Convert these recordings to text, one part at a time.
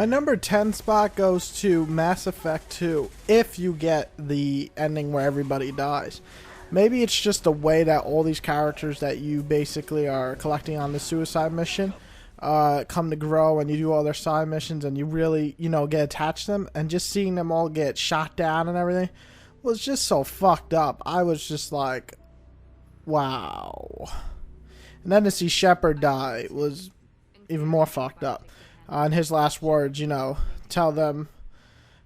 My number 10 spot goes to Mass Effect 2, if you get the ending where everybody dies. Maybe it's just the way that all these characters that you basically are collecting on the suicide mission come to grow, and you do all their side missions, and you really, get attached to them, and just seeing them all get shot down and everything was just so fucked up. I was just like, wow. And then to see Shepard die was even more fucked up. And his last words, tell them,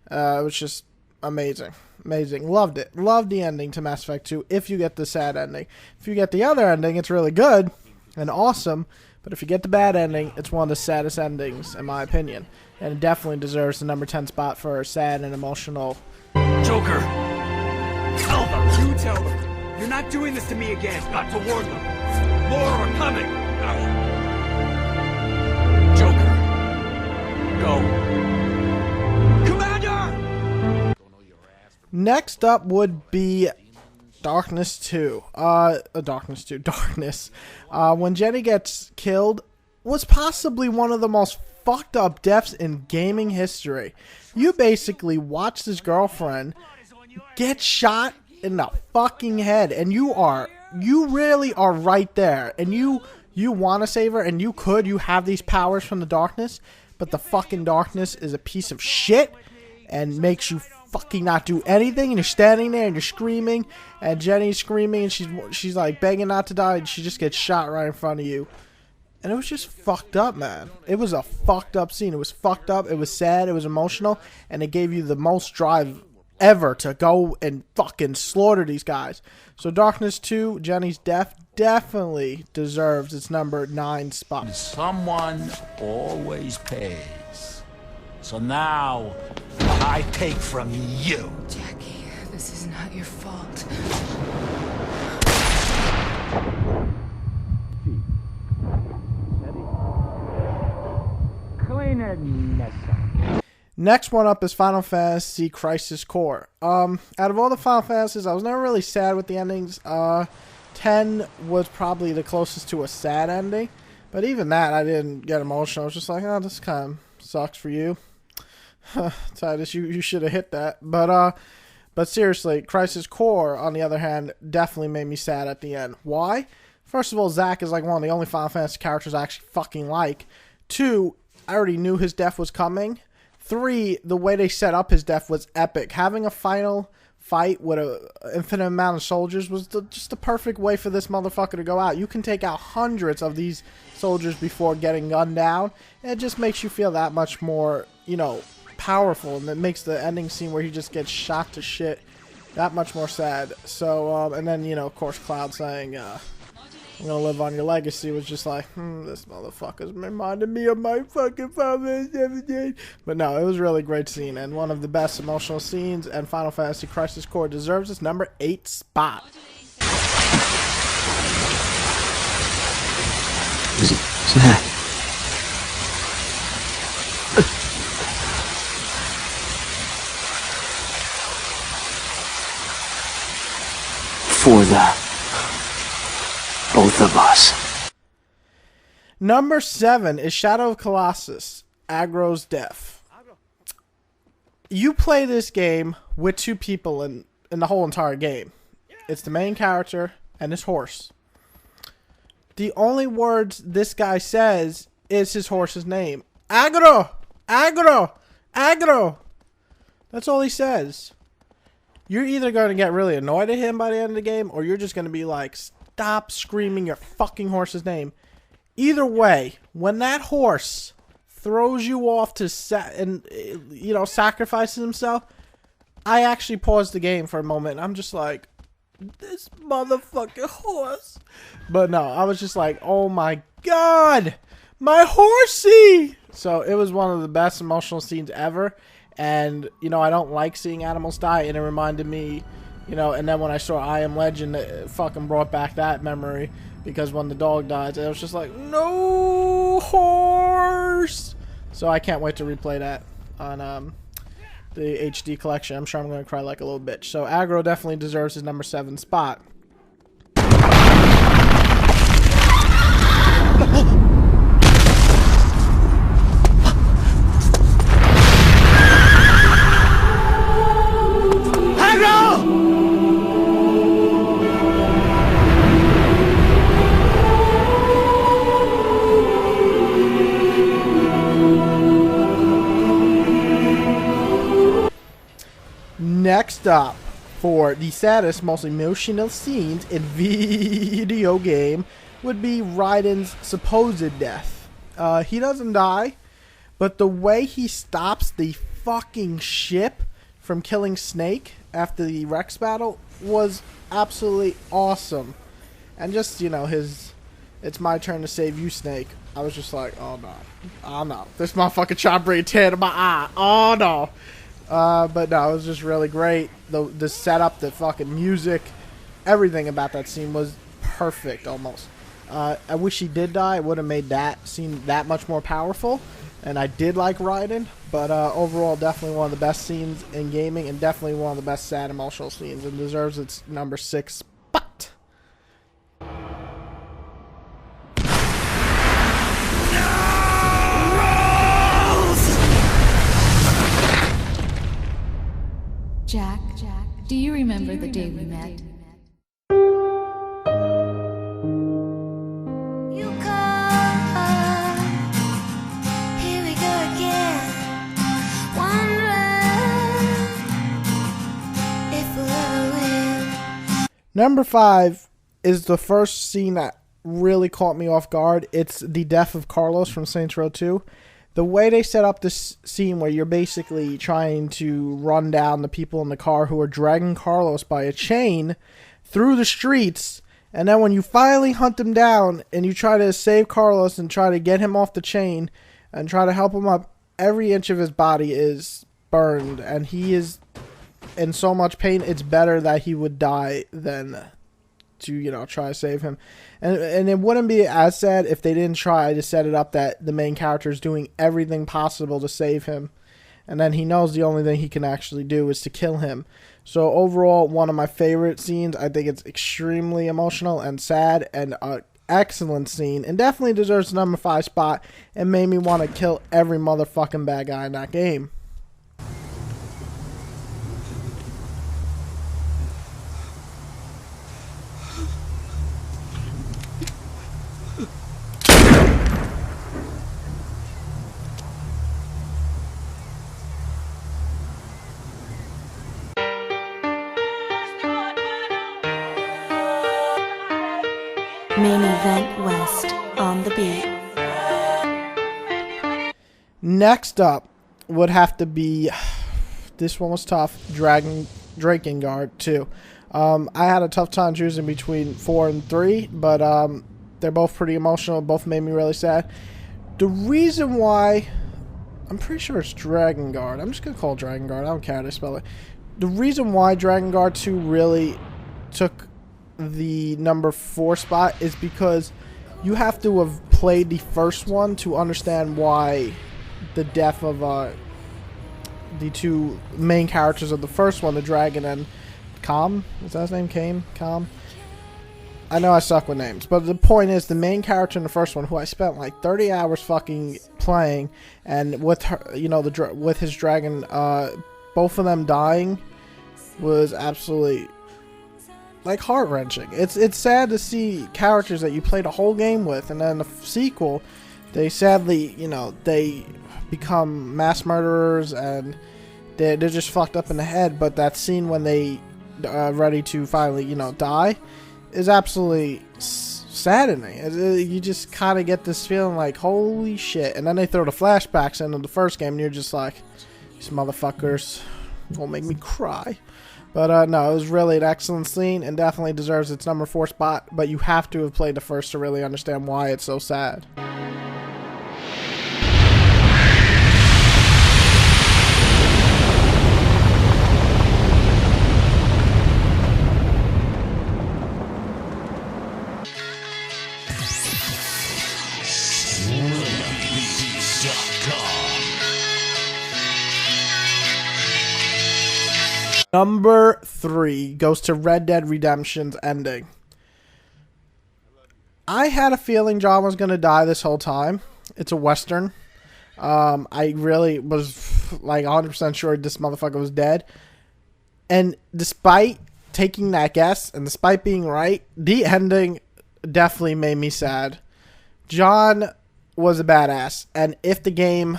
it was just amazing. Amazing. Loved it. Loved the ending to Mass Effect 2 if you get the sad ending. If you get the other ending, it's really good and awesome. But if you get the bad ending, it's one of the saddest endings, in my opinion. And it definitely deserves the number 10 spot for sad and emotional. Joker! Tell them! You tell them! You're not doing this to me again! Got to warn them! More are coming! Joker! Go! Commander! Next up would be Darkness 2. Darkness. When Jenny gets killed, was possibly one of the most fucked up deaths in gaming history. You basically watch this girlfriend get shot in the fucking head, and you really are right there, and you want to save her, and you have these powers from the darkness, but the fucking darkness is a piece of shit and makes you fucking not do anything, and you're standing there and you're screaming, and Jenny's screaming, and she's like begging not to die, and she just gets shot right in front of you. And it was just fucked up, man. It was a fucked up scene. It was fucked up, it was sad, it was emotional, and it gave you the most drive ever to go and fucking slaughter these guys. So Darkness 2, Jenny's death, definitely deserves its number 9 spot. Someone always pays. So now, I take from you. Jackie, this is not your fault. Clean that mess up. Next one up is Final Fantasy Crisis Core. Out of all the Final Fantasies, I was never really sad with the endings. 10 was probably the closest to a sad ending, but even that, I didn't get emotional. I was just like, oh, this kind of sucks for you. Titus, you should have hit that. But seriously, Crisis Core, on the other hand, definitely made me sad at the end. Why? First of all, Zack is like one of the only Final Fantasy characters I actually fucking like. 2, I already knew his death was coming. 3, the way they set up his death was epic. Having a final fight with an infinite amount of soldiers was just the perfect way for this motherfucker to go out. You can take out hundreds of these soldiers before getting gunned down, and it just makes you feel that much more, powerful, and it makes the ending scene where he just gets shot to shit that much more sad. So, and then, of course, Cloud saying, I'm gonna live on your legacy was just like, this motherfucker's reminded me of my fucking father. But no, it was a really great scene, and one of the best emotional scenes, and Final Fantasy Crisis Core deserves its number 8 spot. Zack. For both of us. Number 7 is Shadow of Colossus, Agro's Death. You play this game with 2 people in the whole entire game. It's the main character and his horse. The only words this guy says is his horse's name. Agro! Agro! Agro! That's all he says. You're either going to get really annoyed at him by the end of the game, or you're just going to be like, stop screaming your fucking horse's name. Either way, when that horse throws you off to sacrifices himself, I actually paused the game for a moment. And I'm just like, this motherfucking horse. But no, I was just like, oh my god, my horsey. So it was one of the best emotional scenes ever. And, I don't like seeing animals die, and it reminded me, and then when I saw I Am Legend, it fucking brought back that memory, because when the dog died, it was just like, no horse! So I can't wait to replay that on the HD collection. I'm sure I'm going to cry like a little bitch. So Agro definitely deserves his number 7 spot. Next up, for the saddest, most emotional scenes in video game, would be Raiden's supposed death. He doesn't die, but the way he stops the fucking ship from killing Snake after the Rex battle was absolutely awesome. And just, you know, his, "It's my turn to save you, Snake." I was just like, oh no. Oh no. This motherfucker trying to bring a tear to my eye. Oh no. But no, it was just really great. The setup, the fucking music, everything about that scene was perfect almost. I wish he did die. It would have made that scene that much more powerful. And I did like Raiden. But overall, definitely one of the best scenes in gaming. And definitely one of the best sad emotional scenes. And deserves its number 6 spot. Jack, do you remember the day we met? You call, here we go again. Wondering if we'll ever win. Number 5 is the first scene that really caught me off guard. It's the death of Carlos from Saints Row 2. The way they set up this scene where you're basically trying to run down the people in the car who are dragging Carlos by a chain through the streets, and then when you finally hunt him down and you try to save Carlos and try to get him off the chain and try to help him up, every inch of his body is burned and he is in so much pain. It's better that he would die than to, you know, try to save him. And it wouldn't be as sad if they didn't try to set it up that the main character is doing everything possible to save him. And then he knows the only thing he can actually do is to kill him. So overall, one of my favorite scenes. I think it's extremely emotional and sad and an excellent scene. And definitely deserves the number 5 spot. And made me want to kill every motherfucking bad guy in that game. Main Event West on the beat. Next up would have to be, this one was tough, Drakengard 2. I had a tough time choosing between 4 and 3, but they're both pretty emotional. Both made me really sad. The reason why, I'm pretty sure it's Drakengard. I'm just going to call it Drakengard. I don't care how to spell it. The reason why Drakengard 2 really took the number 4 spot is because you have to have played the first one to understand why the death of the two main characters of the first one, the dragon and Calm, is that his name? Calm? I know I suck with names, but the point is the main character in the first one, who I spent like 30 hours fucking playing, and with her, you know, with his dragon, both of them dying was absolutely like heart-wrenching. It's sad to see characters that you played a whole game with, and then the sequel, they sadly, you know, they become mass murderers and they're just fucked up in the head. But that scene when they ready to finally, you know, die is absolutely saddening. You just kind of get this feeling like, holy shit. And then they throw the flashbacks into the first game and you're just like, these motherfuckers gonna make me cry. But no, it was really an excellent scene and definitely deserves its number 4 spot. But you have to have played the first to really understand why it's so sad. Number 3 goes to Red Dead Redemption's ending. I had a feeling John was going to die this whole time. It's a Western. I really was like 100% sure this motherfucker was dead. And despite taking that guess, and despite being right, the ending definitely made me sad. John was a badass. And if the game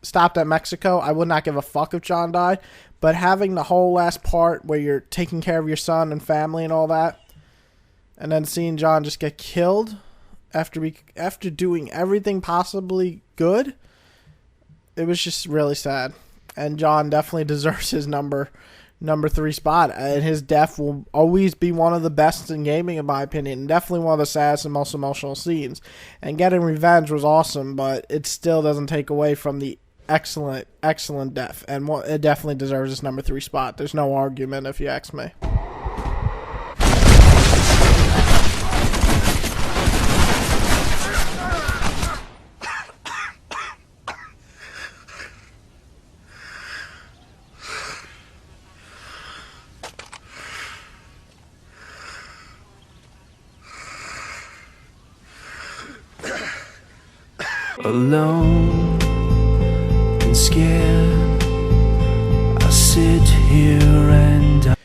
stopped at Mexico, I would not give a fuck if John died. but having the whole last part where you're taking care of your son and family and all that, and then seeing John just get killed after doing everything possibly good, it was just really sad. And John definitely deserves his number 3 spot, and his death will always be one of the best in gaming, in my opinion, and definitely one of the saddest and most emotional scenes. And getting revenge was awesome, but it still doesn't take away from the excellent death, and it definitely deserves its number 3 spot. There's no argument if you ask me. Alone and scared, I sit here and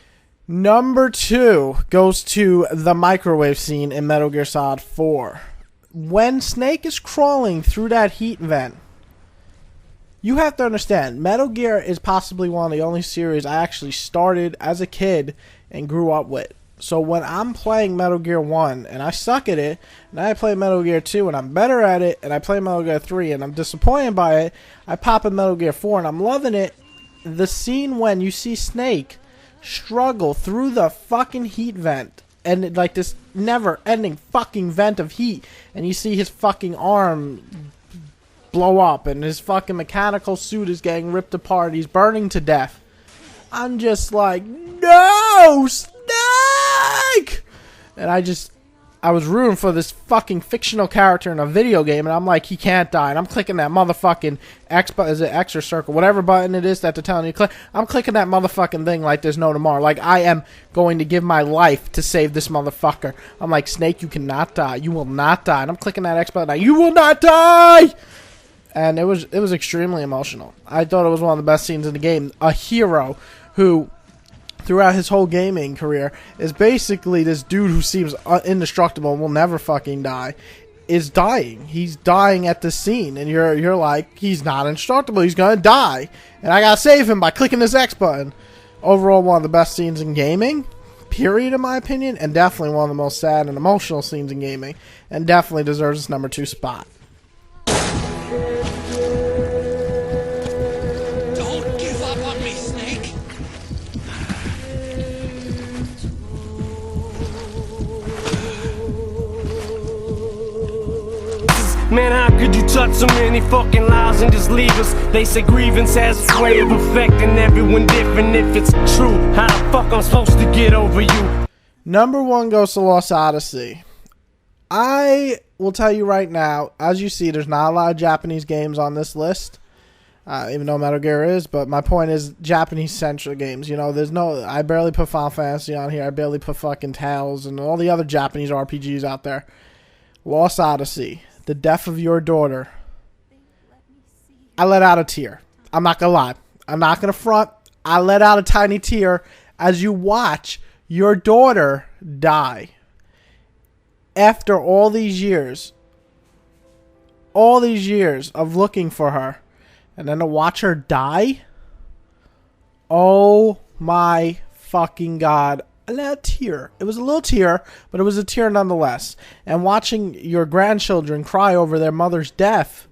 Number 2 goes to the microwave scene in Metal Gear Solid 4. When Snake is crawling through that heat vent, you have to understand, Metal Gear is possibly one of the only series I actually started as a kid and grew up with. So when I'm playing Metal Gear 1 and I suck at it, and I play Metal Gear 2 and I'm better at it, and I play Metal Gear 3 and I'm disappointed by it, I pop in Metal Gear 4 and I'm loving it. The scene when you see Snake struggle through the fucking heat vent, and like this never-ending fucking vent of heat, and you see his fucking arm blow up and his fucking mechanical suit is getting ripped apart, he's burning to death. I'm just like, no, Snake! And I was rooting for this fucking fictional character in a video game, and I'm like, he can't die. And I'm clicking that motherfucking X button, is it X or circle, whatever button it is that they're telling you to click. I'm clicking that motherfucking thing like there's no tomorrow. Like, I am going to give my life to save this motherfucker. I'm like, Snake, you cannot die. You will not die. And I'm clicking that X button like, you will not die! And it was extremely emotional. I thought it was one of the best scenes in the game. A hero who, throughout his whole gaming career, is basically this dude who seems indestructible and will never fucking die, is dying. He's dying at the scene, and you're like, he's not indestructible, he's gonna die, and I gotta save him by clicking this X button. Overall, one of the best scenes in gaming, period, in my opinion, and definitely one of the most sad and emotional scenes in gaming, and definitely deserves its number 2 spot. Don't give up on me, Snake! man, how could you touch so many fucking lives and just leave us? They say grievance has its way of affecting everyone different. If it's true, how the fuck I'm supposed to get over you? Number 1 goes to Lost Odyssey. I will tell you right now, as you see, there's not a lot of Japanese games on this list, even though Metal Gear is, but my point is Japanese-centric games. You know, I barely put Final Fantasy on here, I barely put fucking Tales and all the other Japanese RPGs out there. Lost Odyssey, the death of your daughter. I let out a tear. I'm not gonna lie. I'm not gonna front. I let out a tiny tear as you watch your daughter die. After all these years of looking for her, and then to watch her die, oh my fucking god. I let out a tear. It was a little tear, but it was a tear nonetheless. And watching your grandchildren cry over their mother's death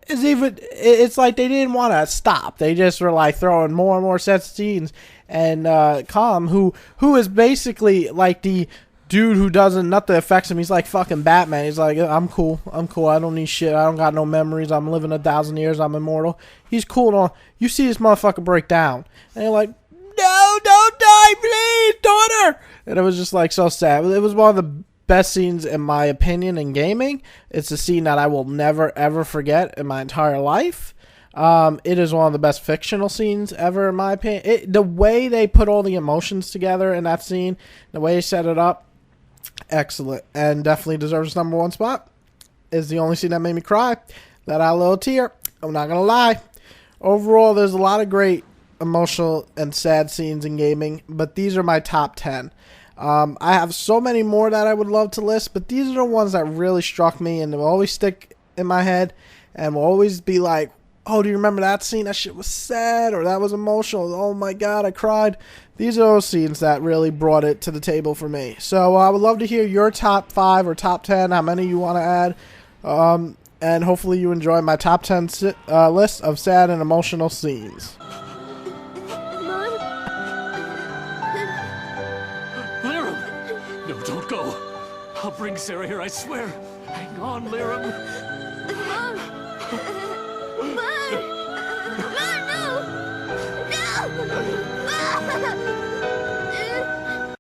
is it's like they didn't want to stop. They just were like throwing more and more sets of scenes. And Calm, who is basically like the dude who doesn't, nothing affects him. He's like fucking Batman. He's like, I'm cool. I don't need shit. I don't got no memories. I'm living 1,000 years. I'm immortal. He's cool and all. You see this motherfucker break down, and you're like, no, don't die, please, daughter. And it was just like so sad. It was one of the best scenes in my opinion in gaming. It's a scene that I will never ever forget in my entire life. It is one of the best fictional scenes ever in my opinion. The way they put all the emotions together in that scene, the way they set it up, excellent, and definitely deserves number 1 spot. Is the only scene that made me cry. Let out a little tear. I'm not gonna lie. Overall, there's a lot of great emotional and sad scenes in gaming, but these are my top 10. I have so many more that I would love to list, but these are the ones that really struck me and will always stick in my head and will always be like, oh, do you remember that scene? That shit was sad, or that was emotional. Oh my god, I cried. These are those scenes that really brought it to the table for me. So I would love to hear your top 5 or top 10, how many you want to add. And hopefully you enjoy my top 10 list of sad and emotional scenes. Liram! No, don't go. I'll bring Sarah here, I swear. Hang on, Liram.